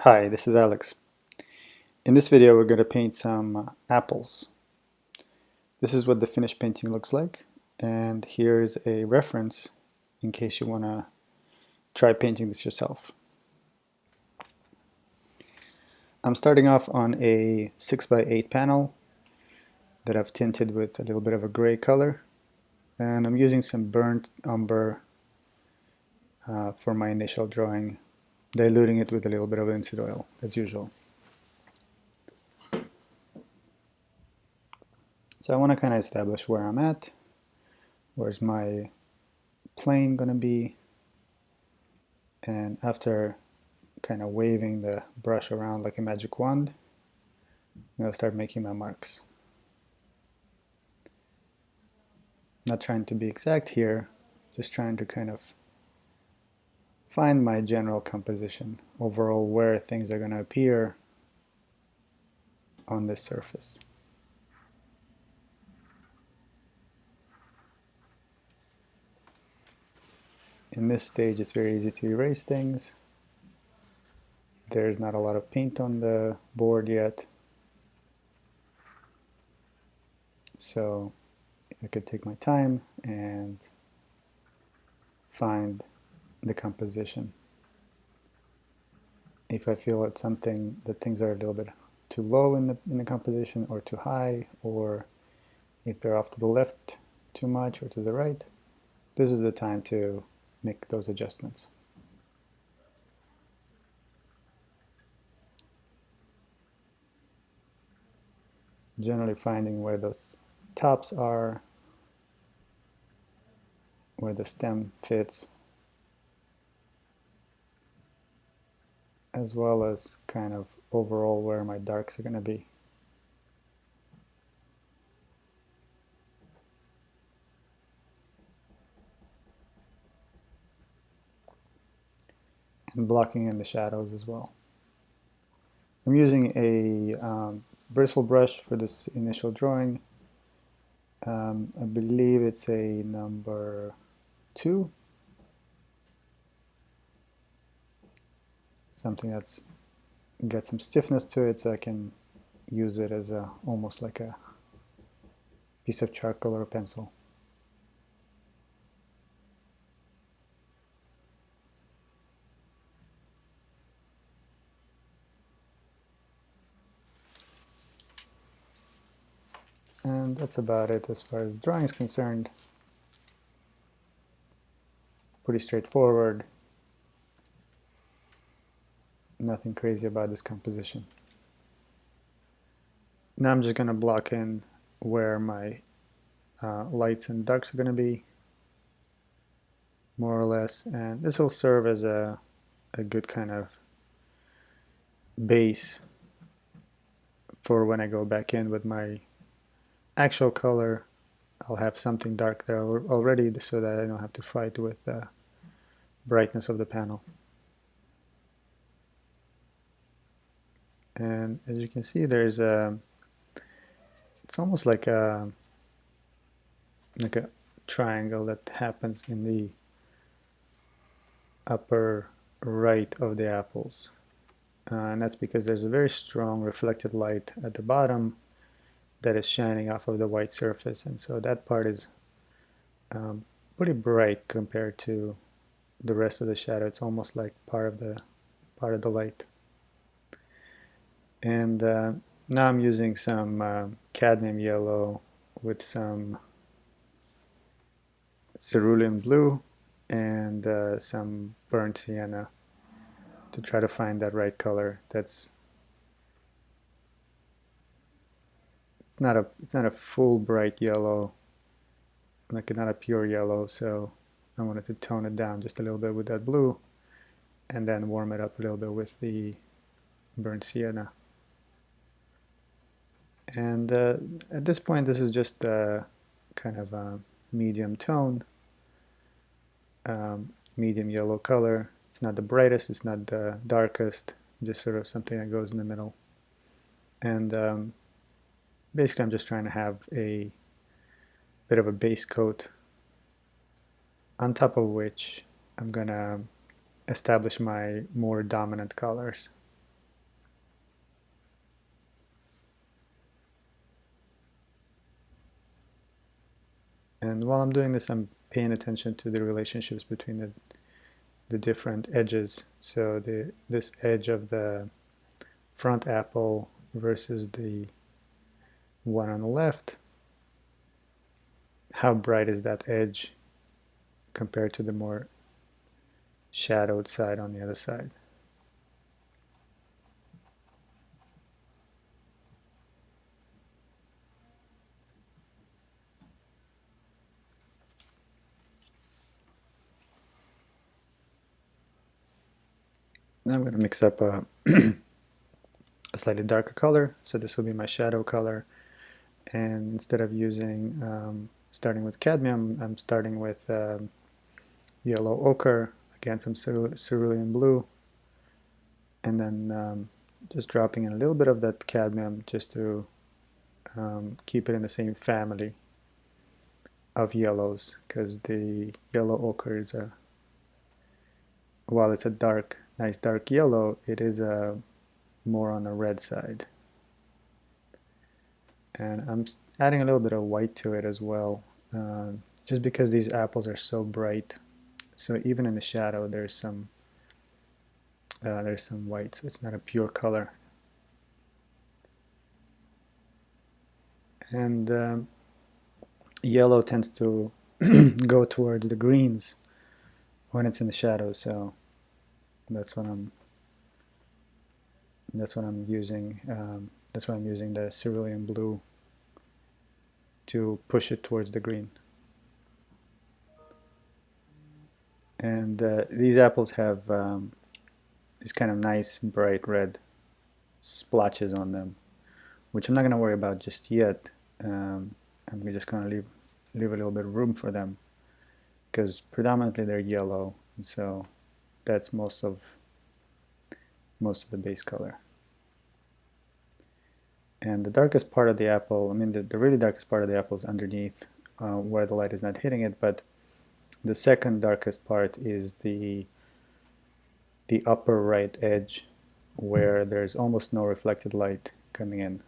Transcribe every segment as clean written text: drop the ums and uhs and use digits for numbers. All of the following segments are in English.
Hi, this is Alex. In this video we're going to paint some apples. This is what the finished painting looks like, and here's a reference in case you want to try painting this yourself. I'm starting off on a 6x8 panel that I've tinted with a little bit of a gray color, and I'm using some burnt umber for my initial drawing, diluting it with a little bit of linseed oil as usual. So I want to kind of establish where I'm at. Where's my plane going to be? And after kind of waving the brush around like a magic wand, I'm going to start making my marks. Not trying to be exact here, just trying to kind of find my general composition, overall where things are going to appear on this surface. In this stage it's very easy to erase things. There's not a lot of paint on the board yet, so I could take my time and find the composition. If I feel it's something that things are a little bit too low in the composition, or too high, or if they're off to the left too much or to the right, this is the time to make those adjustments. Generally finding where those tops are, where the stem fits, as well as kind of overall where my darks are going to be. And blocking in the shadows as well. I'm using a bristle brush for this initial drawing. I believe it's a number 2. Something that's got some stiffness to it, so I can use it as almost like a piece of charcoal or a pencil. And that's about it as far as drawing is concerned. Pretty straightforward. Nothing crazy about this composition. Now I'm just going to block in where my lights and darks are going to be, more or less, and this will serve as a good kind of base for when I go back in with my actual color. I'll have something dark there already, so that I don't have to fight with the brightness of the panel. And as you can see, there's it's almost like a triangle that happens in the upper right of the apples, and that's because there's a very strong reflected light at the bottom that is shining off of the white surface, and so that part is pretty bright compared to the rest of the shadow. It's almost like part of the light. And now I'm using some cadmium yellow with some cerulean blue and some burnt sienna to try to find that right color. It's not a full bright yellow, like not a pure yellow, so I wanted to tone it down just a little bit with that blue and then warm it up a little bit with the burnt sienna. And at this point, this is just kind of a medium tone, medium yellow color. It's not the brightest, it's not the darkest, just sort of something that goes in the middle. And basically I'm just trying to have a bit of a base coat on top of which I'm going to establish my more dominant colors. And while I'm doing this, I'm paying attention to the relationships between the different edges. So this edge of the front apple versus the one on the left, how bright is that edge compared to the more shadowed side on the other side. Now I'm going to mix up a slightly darker color, so this will be my shadow color. And instead of using starting with cadmium, I'm starting with yellow ochre, again some cerulean blue, and then just dropping in a little bit of that cadmium just to keep it in the same family of yellows, because the yellow ochre is while it's a nice dark yellow, it is more on the red side. And I'm adding a little bit of white to it as well, just because these apples are so bright. So even in the shadow, there's some white, so it's not a pure color. And yellow tends to go towards the greens when it's in the shadow, so that's what I'm using. That's why I'm using the cerulean blue to push it towards the green. And these apples have these kind of nice bright red splotches on them, which I'm not going to worry about just yet. I'm just going to leave a little bit of room for them, because predominantly they're yellow, and so that's most of the base color. And the darkest part of the apple, I mean the really darkest part of the apple is underneath where the light is not hitting it, but the second darkest part is the upper right edge where there's almost no reflected light coming in.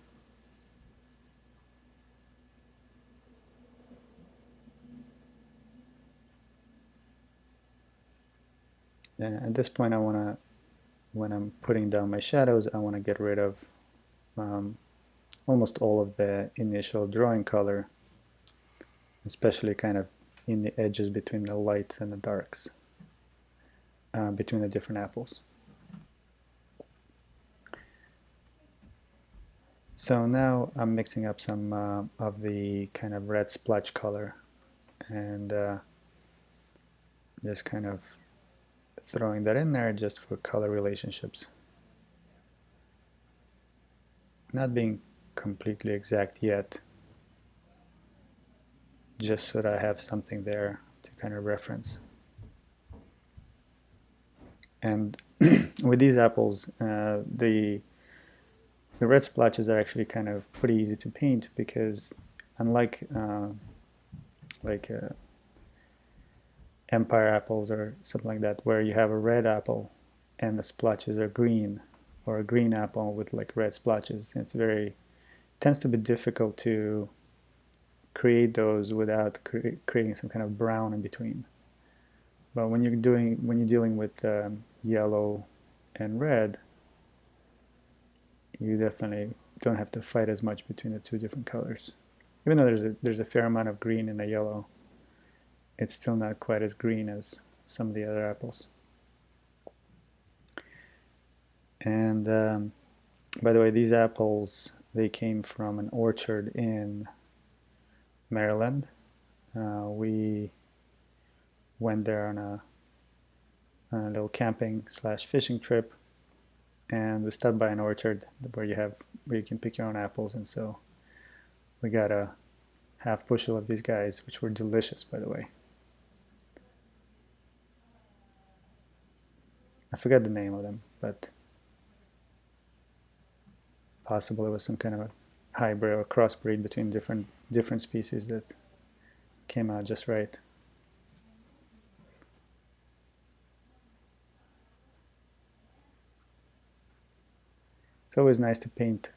And at this point when I'm putting down my shadows, I want to get rid of almost all of the initial drawing color, especially kind of in the edges between the lights and the darks, between the different apples. So now I'm mixing up some of the kind of red splotch color, and just kind of throwing that in there just for color relationships. Not being completely exact yet, just so that I have something there to kind of reference. And with these apples, the red splotches are actually kind of pretty easy to paint, because unlike Empire apples or something like that, where you have a red apple and the splotches are green, or a green apple with like red splotches, tends to be difficult to create those without creating some kind of brown in between. But when you're dealing with yellow and red, you definitely don't have to fight as much between the two different colors. Even though there's a fair amount of green in the yellow, it's still not quite as green as some of the other apples. And by the way, these apples, they came from an orchard in Maryland. We went there on a little camping / fishing trip, and we stopped by an orchard where you can pick your own apples, and so we got a half bushel of these guys, which were delicious, by the way. I forgot the name of them, but possible it was some kind of a hybrid or crossbreed between different species that came out just right. It's always nice to paint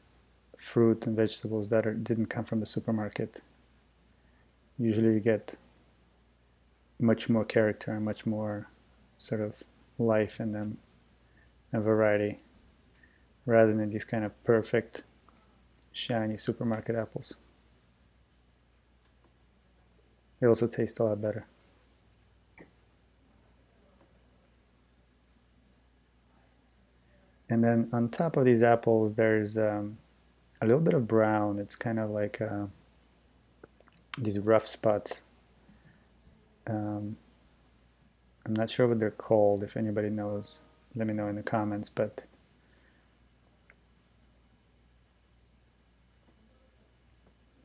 fruit and vegetables that didn't come from the supermarket, Usually you get much more character and much more sort of life in them, a variety, rather than these kind of perfect, shiny supermarket apples. They also taste a lot better. And then on top of these apples, there's a little bit of brown. It's kind of like these rough spots. I'm not sure what they're called. If anybody knows, let me know in the comments. But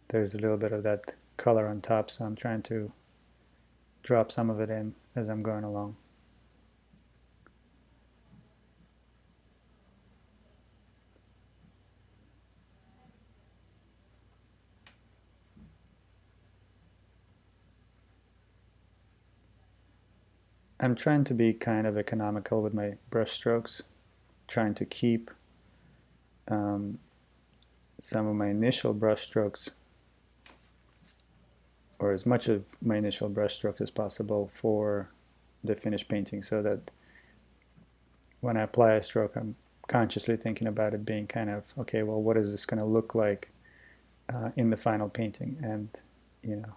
there's a little bit of that color on top, so I'm trying to drop some of it in as I'm going along. I'm trying to be kind of economical with my brush strokes, trying to keep some of my initial brush strokes, or as much of my initial brush strokes as possible for the finished painting, so that when I apply a stroke, I'm consciously thinking about it being kind of, okay, well, what is this going to look like in the final painting? And, you know,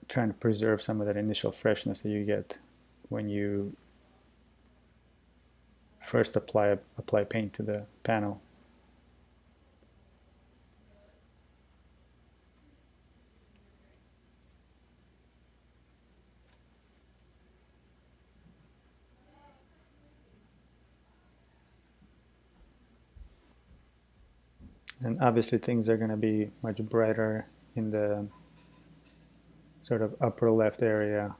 trying to preserve some of that initial freshness that you get when you first apply paint to the panel. And obviously things are going to be much brighter in the sort of upper left area,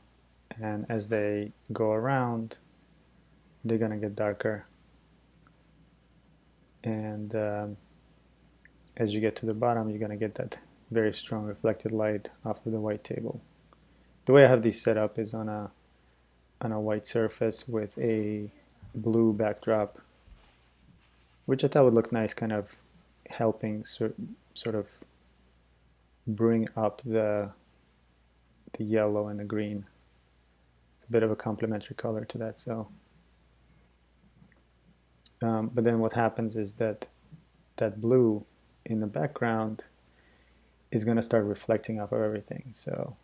and as they go around, they're going to get darker. And as you get to the bottom, you're going to get that very strong reflected light off of the white table. The way I have these set up is on a white surface with a blue backdrop, which I thought would look nice, kind of helping sort of bring up the yellow and the green. It's a bit of a complementary color to that. So, but then what happens is that blue in the background is going to start reflecting off of everything. So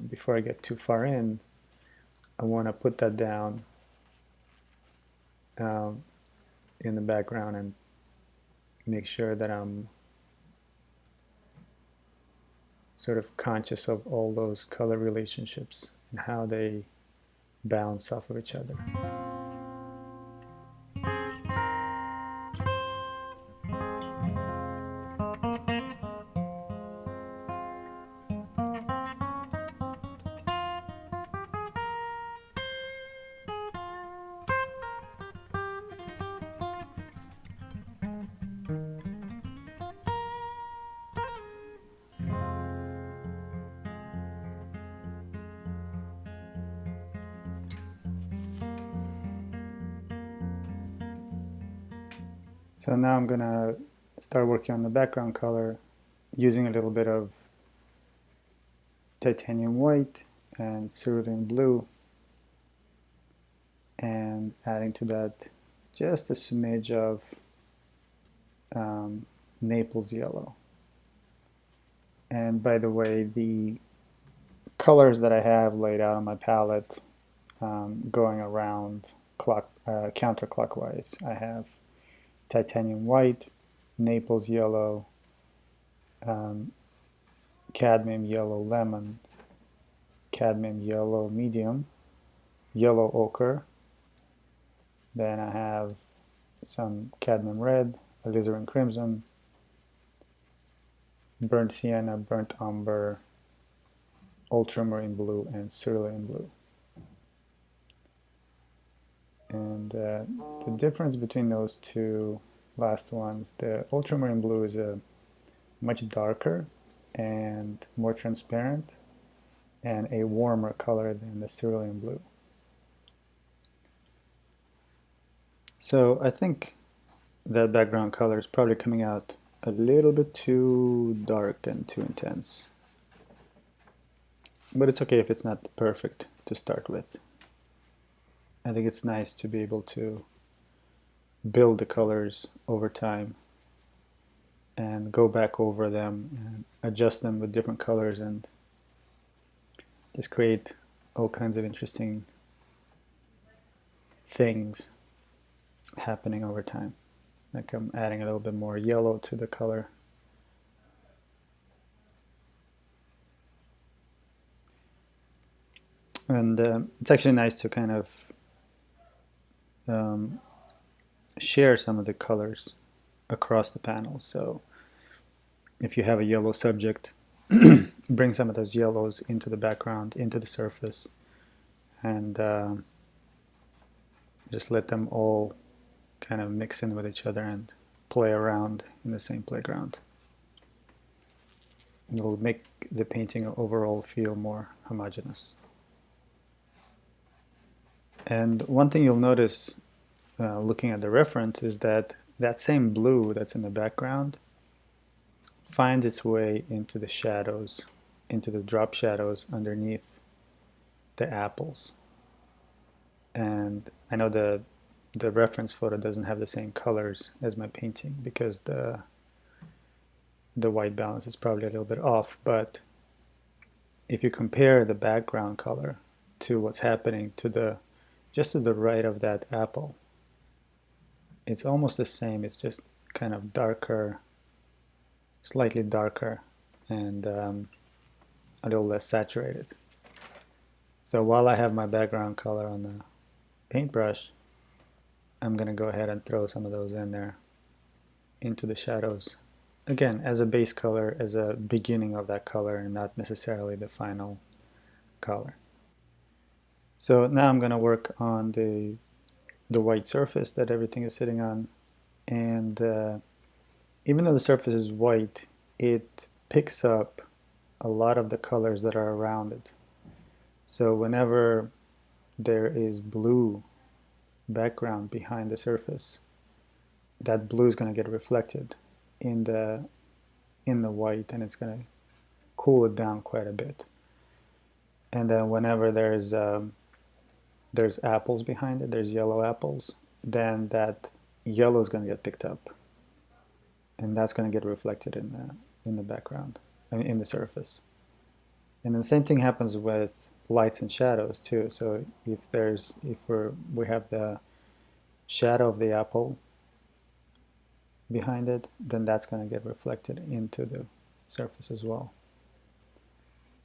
before I get too far in, I want to put that down in the background and make sure that I'm sort of conscious of all those color relationships and how they bounce off of each other. So now I'm going to start working on the background color using a little bit of titanium white and cerulean blue, and adding to that just a smidge of Naples yellow. And by the way, the colors that I have laid out on my palette going around counterclockwise, I have titanium white, Naples yellow, cadmium yellow lemon, cadmium yellow medium, yellow ochre. Then I have some cadmium red, alizarin crimson, burnt sienna, burnt umber, ultramarine blue, and cerulean blue. And the difference between those two last ones, the ultramarine blue is a much darker and more transparent and a warmer color than the cerulean blue. So I think that background color is probably coming out a little bit too dark and too intense. But it's okay if it's not perfect to start with. I think it's nice to be able to build the colors over time and go back over them and adjust them with different colors and just create all kinds of interesting things happening over time. Like I'm adding a little bit more yellow to the color. And it's actually nice to kind of share some of the colors across the panel. So if you have a yellow subject, bring some of those yellows into the background, into the surface, and just let them all kind of mix in with each other and play around in the same playground. It'll make the painting overall feel more homogeneous. And one thing you'll notice looking at the reference is that that same blue that's in the background finds its way into the shadows, into the drop shadows underneath the apples. And I know the reference photo doesn't have the same colors as my painting because the white balance is probably a little bit off, but if you compare the background color to what's happening just to the right of that apple, it's almost the same. It's just kind of darker, slightly darker, and a little less saturated. So while I have my background color on the paintbrush, I'm going to go ahead and throw some of those in there into the shadows. Again, as a base color, as a beginning of that color, and not necessarily the final color. So now I'm going to work on the white surface that everything is sitting on. And even though the surface is white, it picks up a lot of the colors that are around it. So whenever there is blue background behind the surface, that blue is going to get reflected in the white, and it's going to cool it down quite a bit. And then whenever there's apples behind it, there's yellow apples, then that yellow is going to get picked up, and that's going to get reflected in the background, I mean, in the surface. And then the same thing happens with lights and shadows too. So if we have the shadow of the apple behind it, then that's going to get reflected into the surface as well.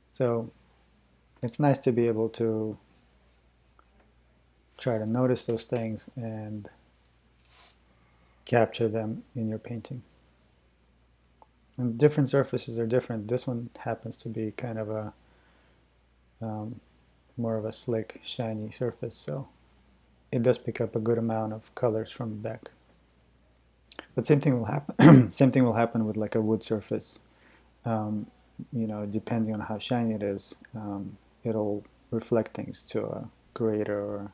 So it's nice to be able to try to notice those things and capture them in your painting. And different surfaces are different. This one happens to be kind of a more of a slick, shiny surface, so it does pick up a good amount of colors from the back. But same thing will happen. Same thing will happen with like a wood surface. Depending on how shiny it is, it'll reflect things to a greater or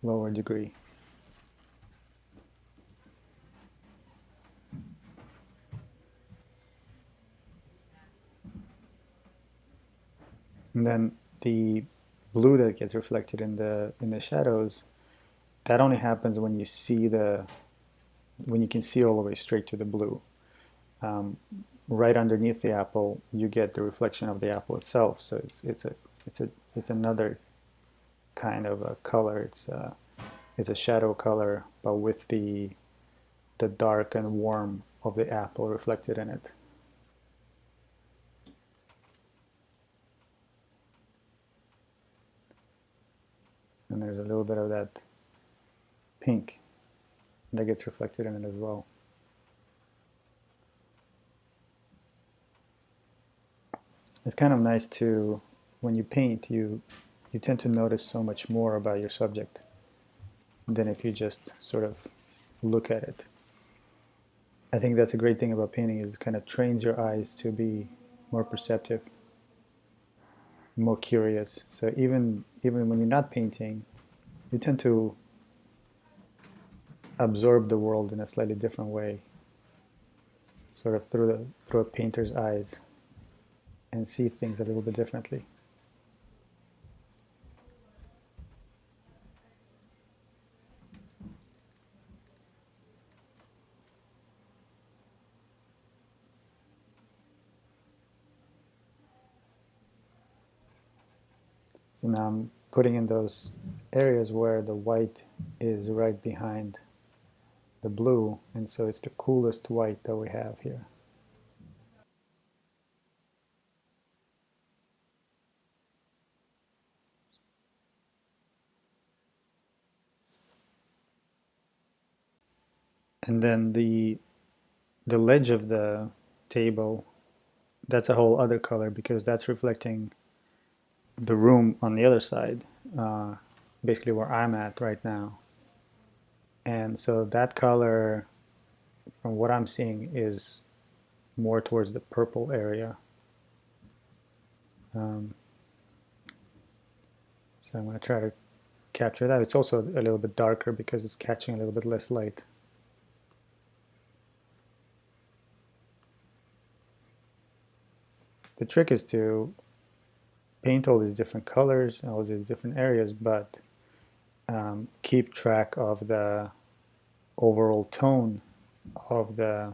lower degree. And then the blue that gets reflected in the shadows, that only happens when you can see all the way straight to the blue. Right underneath the apple, you get the reflection of the apple itself. So it's another kind of a color. It's a shadow color, but with the dark and warm of the apple reflected in it. And there's a little bit of that pink that gets reflected in it as well. It's kind of nice to, when you paint, you tend to notice so much more about your subject than if you just sort of look at it. I think that's a great thing about painting, is it kind of trains your eyes to be more perceptive, more curious. So even when you're not painting, you tend to absorb the world in a slightly different way. sort of through a painter's eyes and see things a little bit differently. So now I'm putting in those areas where the white is right behind the blue, and so it's the coolest white that we have here. And then the ledge of the table, that's a whole other color because that's reflecting the room on the other side, basically where I'm at right now. And so that color, from what I'm seeing, is more towards the purple area. So I'm going to try to capture that. It's also a little bit darker because it's catching a little bit less light. The trick is to paint all these different colors and all these different areas, but keep track of the overall tone of the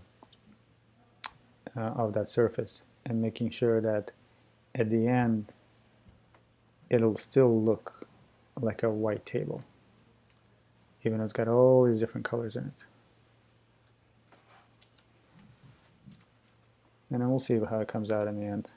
of that surface, and making sure that at the end it'll still look like a white table, even though it's got all these different colors in it. And then we'll see how it comes out in the end.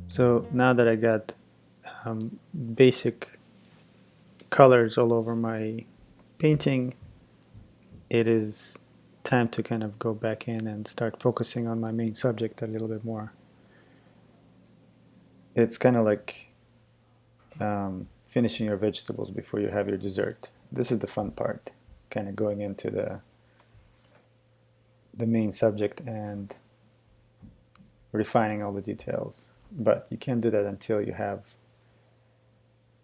So now that I got basic colors all over my painting, it is time to kind of go back in and start focusing on my main subject a little bit more. It's kind of like finishing your vegetables before you have your dessert. This is the fun part, kind of going into the main subject and refining all the details. But you can't do that until you have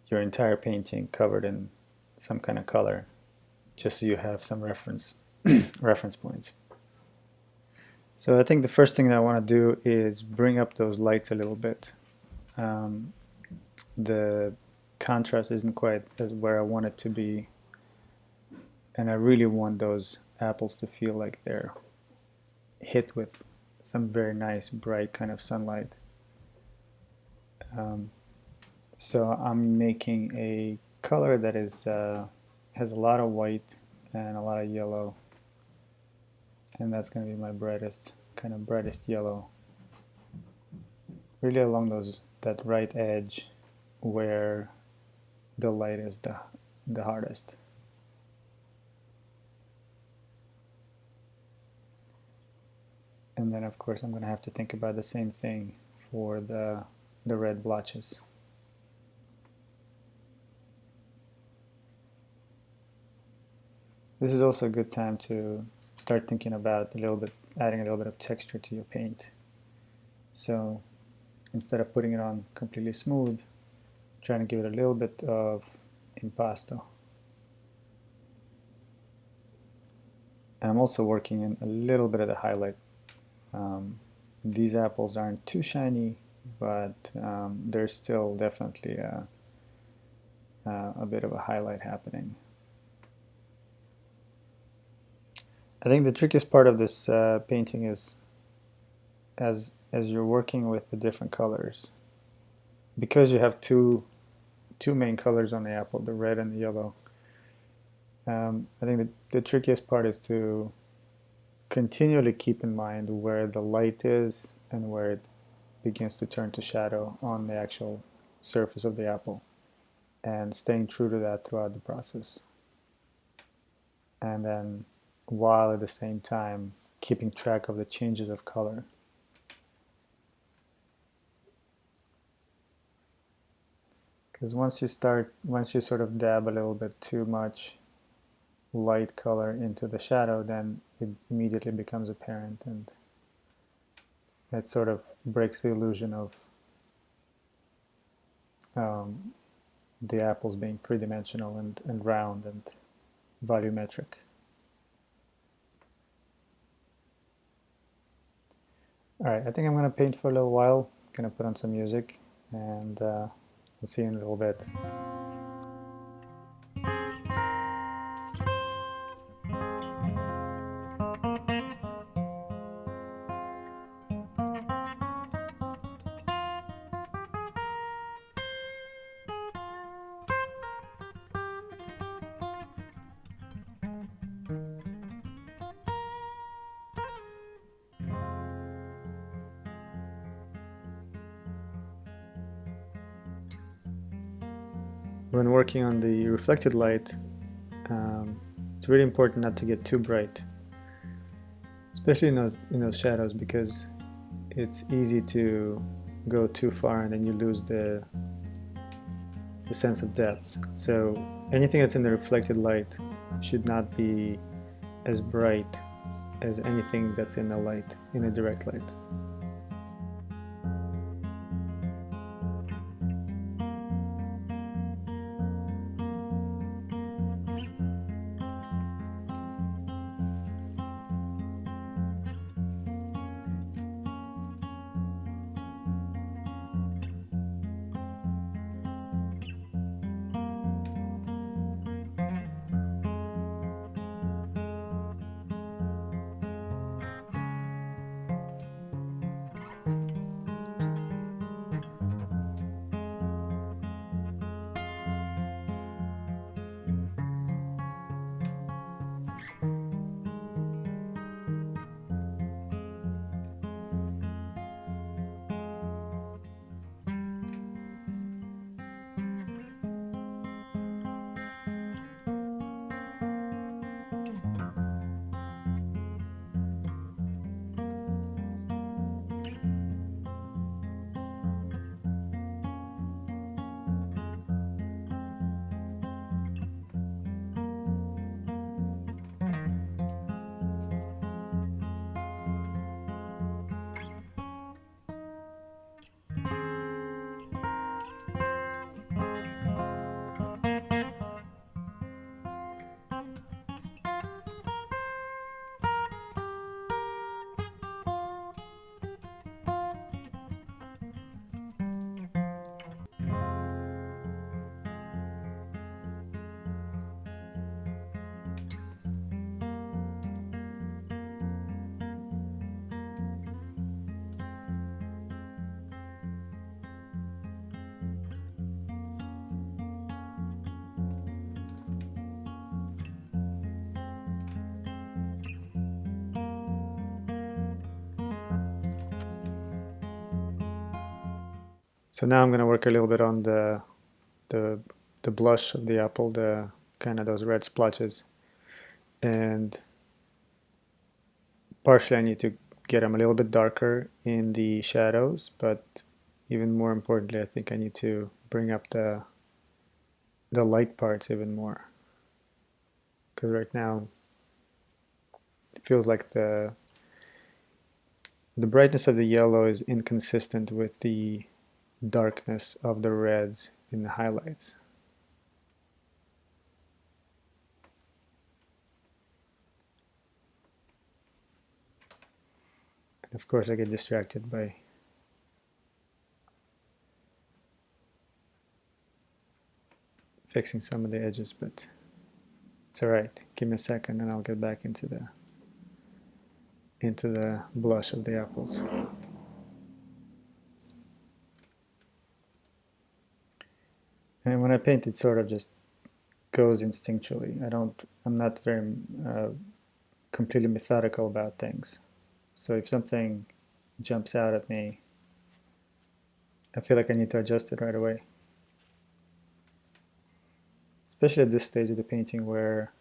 your entire painting covered in some kind of color, just so you have some reference points. So I think the first thing that I want to do is bring up those lights a little bit. The contrast isn't quite as where I want it to be, and I really want those apples to feel like they're hit with some very nice bright kind of sunlight. So I'm making a color that is has a lot of white and a lot of yellow and that's going to be my brightest, kind of brightest yellow. Really along that right edge where the light is the hardest. And then of course I'm going to have to think about the same thing for the red blotches. This is also a good time to start thinking about adding a little bit of texture to your paint. So instead of putting it on completely smooth, trying to give it a little bit of impasto. And I'm also working in a little bit of the highlight. These apples aren't too shiny, but there's still definitely a bit of a highlight happening. I think the trickiest part of this painting is as you're working with the different colors, because you have two main colors on the apple, the red and the yellow. I think the trickiest part is to continually keep in mind where the light is and where it begins to turn to shadow on the actual surface of the apple, and staying true to that throughout the process. And then while at the same time keeping track of the changes of color. Because once you sort of dab a little bit too much light color into the shadow, then it immediately becomes apparent, and it sort of breaks the illusion of the apples being three-dimensional and round and volumetric. Alright, I think I'm going to paint for a little while. I'm going to put on some music, and we'll see you in a little bit. When working on the reflected light, it's really important not to get too bright, especially in those shadows, because it's easy to go too far and then you lose the sense of depth. So anything that's in the reflected light should not be as bright as anything that's in the direct light. So now I'm going to work a little bit on the blush of the apple, the kind of those red splotches, and partially I need to get them a little bit darker in the shadows, but even more importantly, I think I need to bring up the light parts even more, because right now it feels like the brightness of the yellow is inconsistent with the darkness of the reds in the highlights. And of course I get distracted by fixing some of the edges, but it's alright. Give me a second and I'll get back into the blush of the apples. And when I paint, it sort of just goes instinctually. I'm not very completely methodical about things. So if something jumps out at me, I feel like I need to adjust it right away. Especially at this stage of the painting where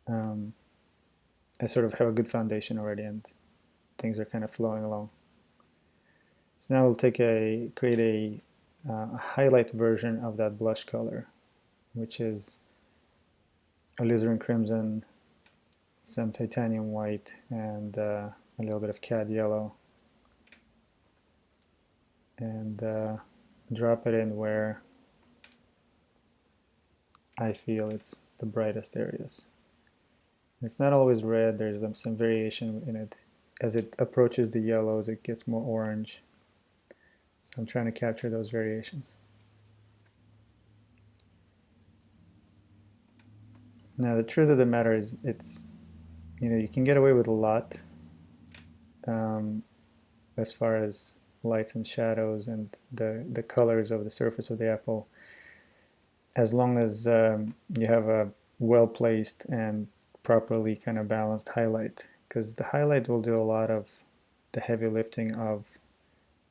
I sort of have a good foundation already and things are kind of flowing along. So now we'll create a highlight version of that blush color, which is alizarin crimson, some titanium white, and a little bit of cad yellow, and drop it in where I feel it's the brightest areas. It's not always red, there's some variation in it. As it approaches the yellows, it gets more orange. So I'm trying to capture those variations. Now the truth of the matter is, you can get away with a lot as far as lights and shadows and the colors of the surface of the apple, as long as you have a well-placed and properly kind of balanced highlight, because the highlight will do a lot of the heavy lifting of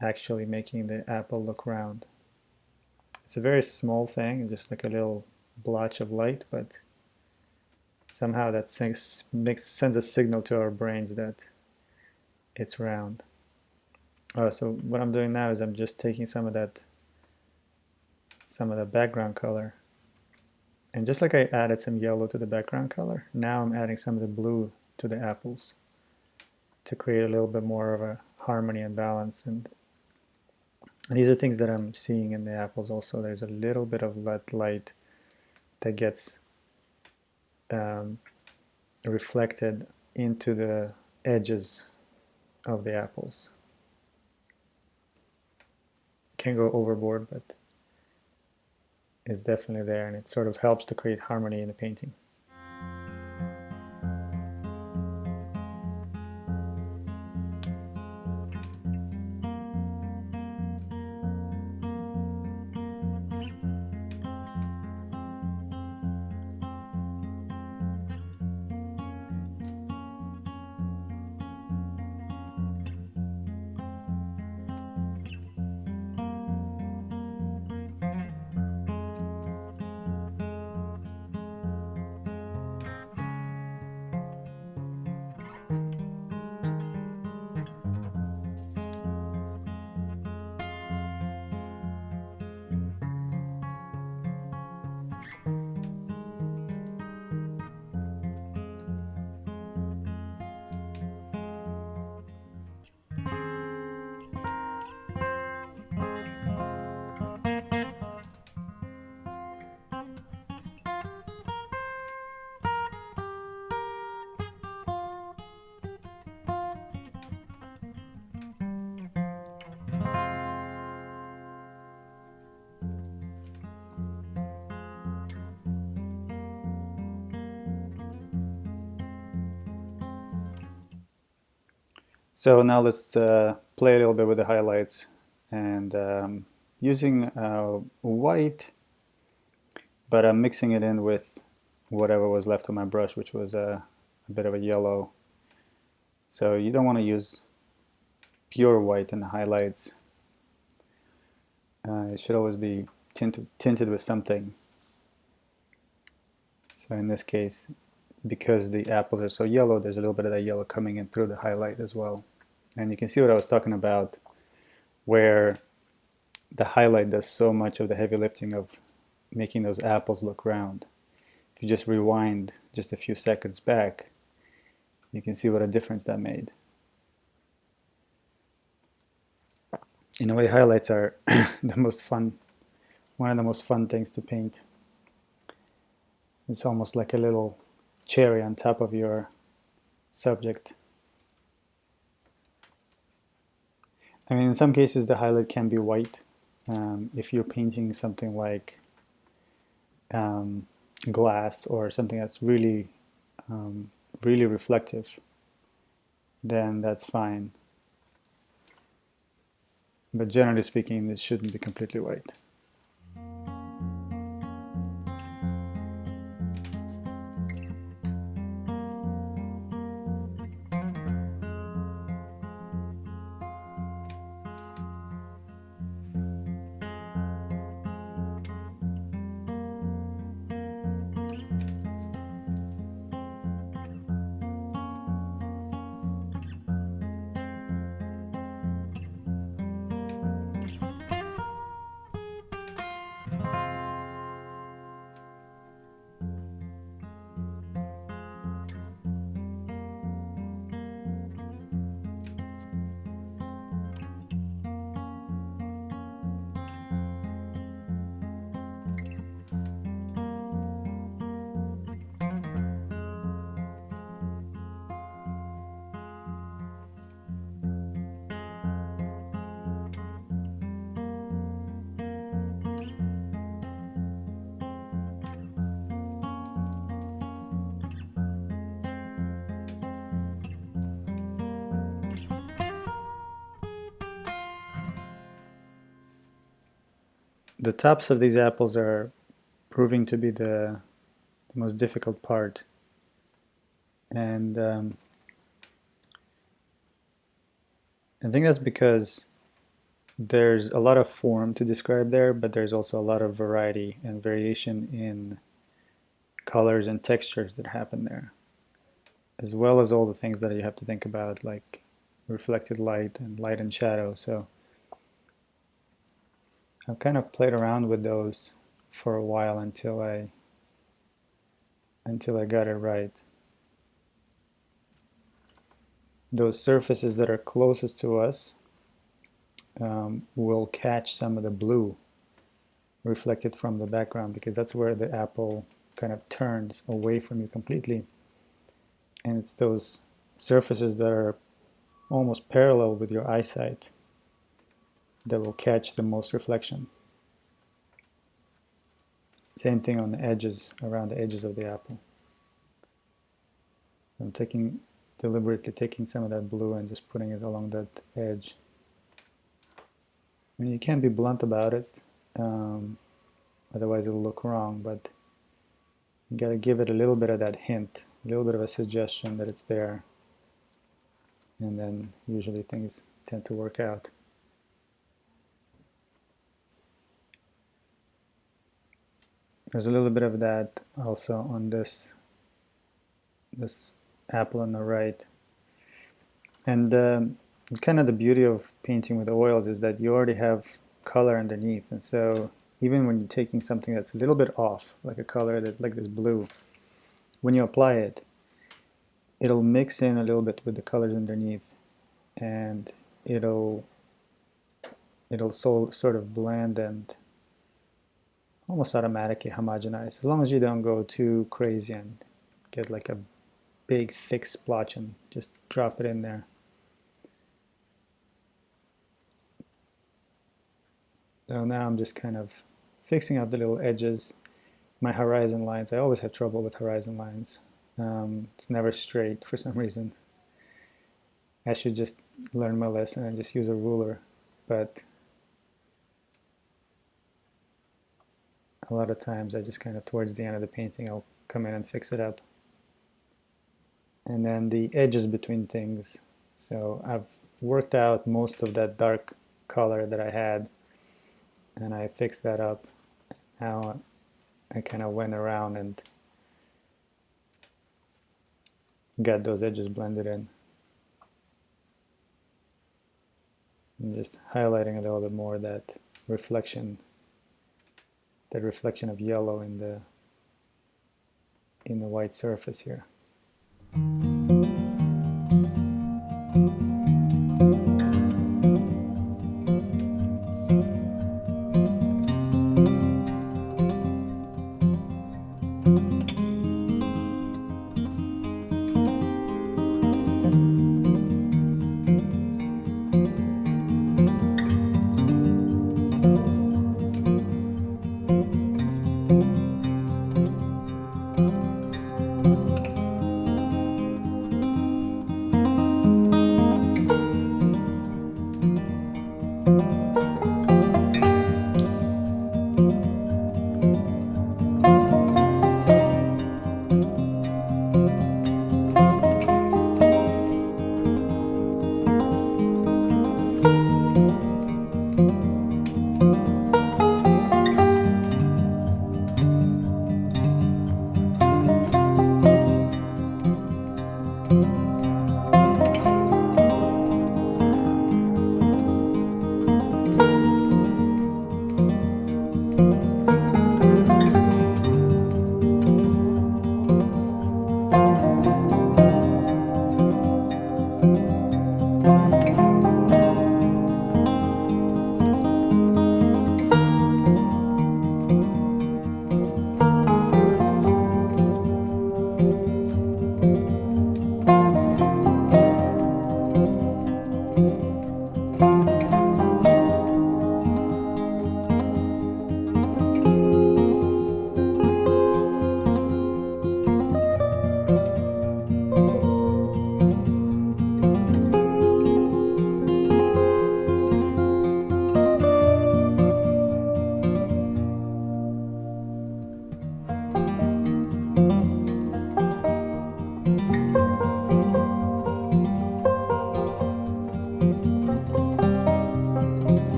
actually making the apple look round. It's a very small thing, just like a little blotch of light, but somehow that sends a signal to our brains that it's round. So what I'm doing now is I'm just taking some of the background color, and just like I added some yellow to the background color, now I'm adding some of the blue to the apples to create a little bit more of a harmony and balance. And these are things that I'm seeing in the apples also. There's a little bit of light that gets reflected into the edges of the apples. Can go overboard, but it's definitely there, and it sort of helps to create harmony in the painting. So now let's play a little bit with the highlights, and using white, but I'm mixing it in with whatever was left on my brush, which was a bit of a yellow. So you don't want to use pure white in the highlights. It should always be tinted with something. So in this case, because the apples are so yellow, there's a little bit of that yellow coming in through the highlight as well. And you can see what I was talking about, where the highlight does so much of the heavy lifting of making those apples look round. If you just rewind just a few seconds back, you can see what a difference that made. In a way, highlights are the most fun, one of the most fun things to paint. It's almost like a little cherry on top of your subject. I mean, in some cases, the highlight can be white. If you're painting something like glass or something that's really, really reflective, then that's fine. But generally speaking, it shouldn't be completely white. The tops of these apples are proving to be the most difficult part. And I think that's because there's a lot of form to describe there, but there's also a lot of variety and variation in colors and textures that happen there, as well as all the things that you have to think about, like reflected light and shadow. So I've kind of played around with those for a while until I got it right. Those surfaces that are closest to us will catch some of the blue reflected from the background, because that's where the apple kind of turns away from you completely. And it's those surfaces that are almost parallel with your eyesight that will catch the most reflection. Same thing on the edges, around the edges of the apple. I'm deliberately taking some of that blue and just putting it along that edge. I mean, you can't be blunt about it, otherwise it'll look wrong, but you gotta give it a little bit of that hint, a little bit of a suggestion that it's there, and then usually things tend to work out. There's a little bit of that also on this apple on the right. And kind of the beauty of painting with oils is that you already have color underneath, and so even when you're taking something that's a little bit off, like a color that, like this blue, when you apply it, it'll mix in a little bit with the colors underneath, and it'll sort of blend and almost automatically homogenize, as long as you don't go too crazy and get like a big thick splotch and just drop it in there. So now I'm just kind of fixing up the little edges. My horizon lines, I always have trouble with horizon lines. It's never straight for some reason. I should just learn my lesson and just use a ruler, but a lot of times I just kind of towards the end of the painting I'll come in and fix it up. And then the edges between things. So I've worked out most of that dark color that I had and I fixed that up. Now I kind of went around and got those edges blended in. And just highlighting a little bit more that reflection of yellow in the white surface here.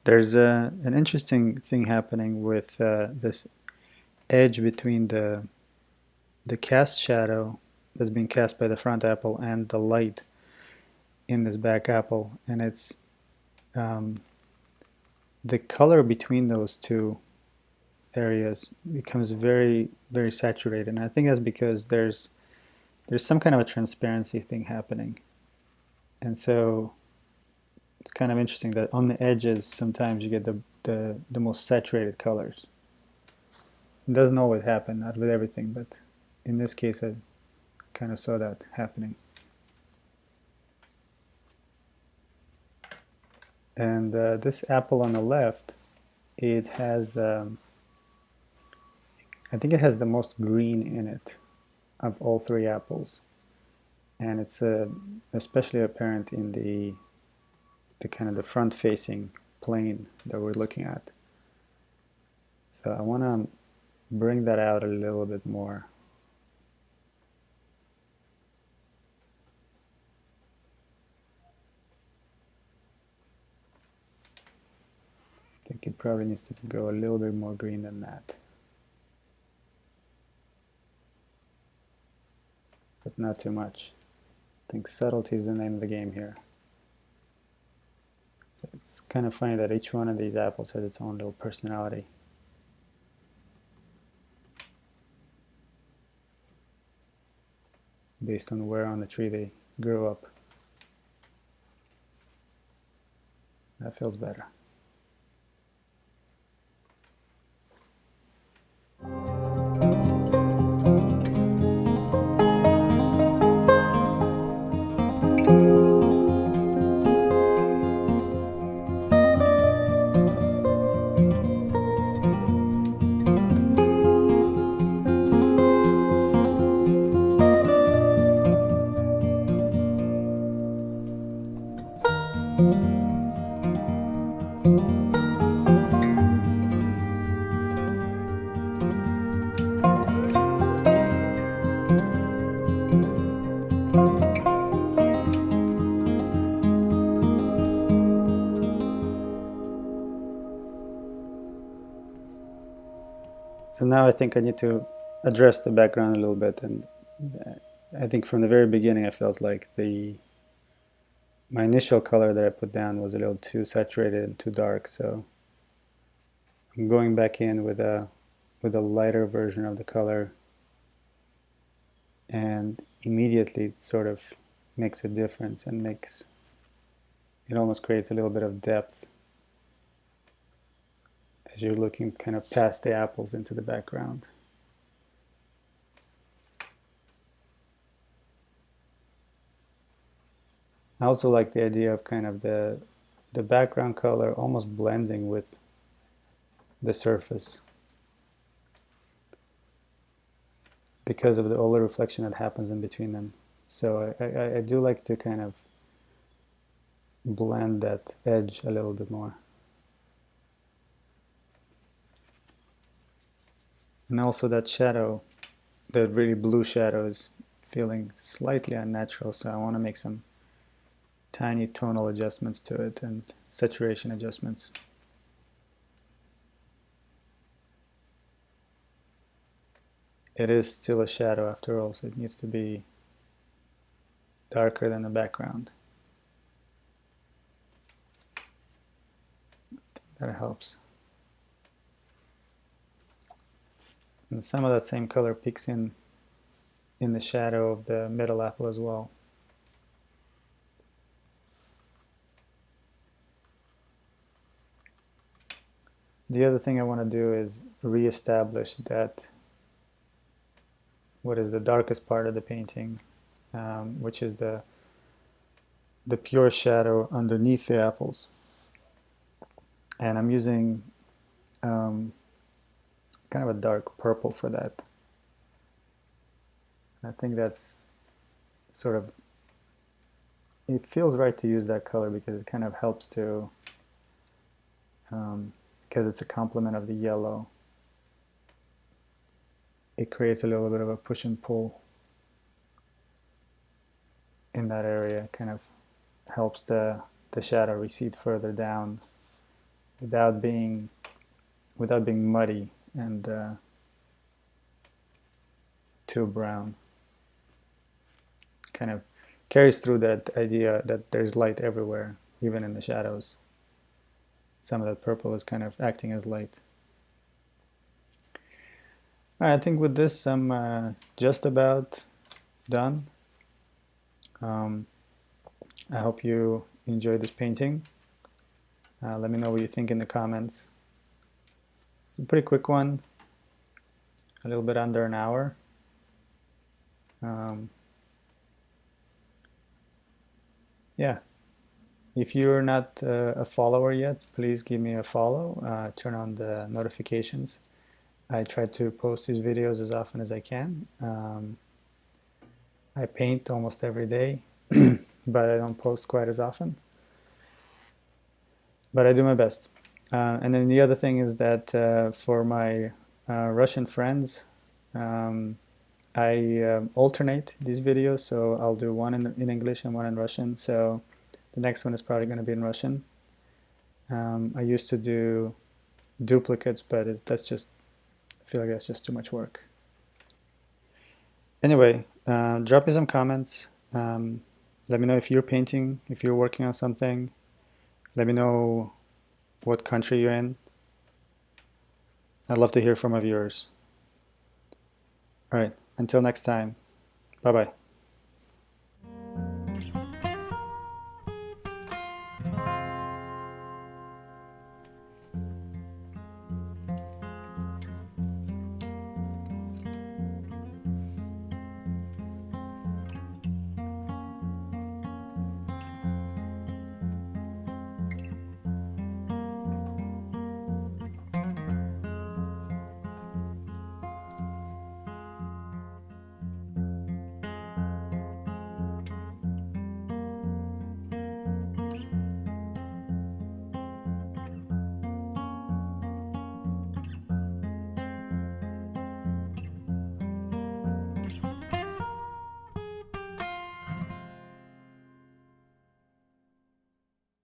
There's an interesting thing happening with this edge between the cast shadow that's being cast by the front apple and the light in this back apple, and it's the color between those two areas becomes very, very saturated, and I think that's because there's some kind of a transparency thing happening, and so it's kind of interesting that on the edges sometimes you get the most saturated colors. It doesn't always happen, not with everything, but in this case I kind of saw that happening. And this apple on the left, it has, I think it has the most green in it of all three apples. And it's especially apparent in the kind of the front-facing plane that we're looking at. So I want to bring that out a little bit more. I think it probably needs to go a little bit more green than that. But not too much. I think subtlety is the name of the game here. So it's kind of funny that each one of these apples has its own little personality. Based on where on the tree they grew up. That feels better. So now I think I need to address the background a little bit, and I think from the very beginning I felt like my initial color that I put down was a little too saturated and too dark, so I'm going back in with a lighter version of the color, and immediately it sort of makes a difference and it almost creates a little bit of depth as you're looking kind of past the apples into the background. I also like the idea of kind of the background color almost blending with the surface because of all the reflection that happens in between them. So I do like to kind of blend that edge a little bit more. And also that shadow, the really blue shadow, is feeling slightly unnatural, so I want to make some tiny tonal adjustments to it and saturation adjustments. It is still a shadow after all, so it needs to be darker than the background. That helps. And some of that same color peeks in the shadow of the middle apple as well. The other thing I want to do is re-establish that what is the darkest part of the painting, which is the pure shadow underneath the apples. And I'm using kind of a dark purple for that. I think that's sort of, it feels right to use that color because it kind of helps to, because it's a complement of the yellow, it creates a little bit of a push and pull in that area. Kind of helps the shadow recede further down without being muddy and too brown. Kind of carries through that idea that there's light everywhere, even in the shadows. Some of that purple is kind of acting as light. All right, I think with this I'm just about done. I hope you enjoyed this painting. Let me know what you think in the comments. It's a pretty quick one, a little bit under an hour. Yeah, if you're not a follower yet, please give me a follow, turn on the notifications. I try to post these videos as often as I can. I paint almost every day, but I don't post quite as often. But I do my best. And then the other thing is that for my Russian friends, I alternate these videos, so I'll do one in English and one in Russian. So the next one is probably going to be in Russian. I used to do duplicates, but that's just, I feel like that's just too much work. Anyway, drop me some comments. Let me know if you're painting, if you're working on something. Let me know what country you're in. I'd love to hear from my viewers. All right, until next time. Bye-bye.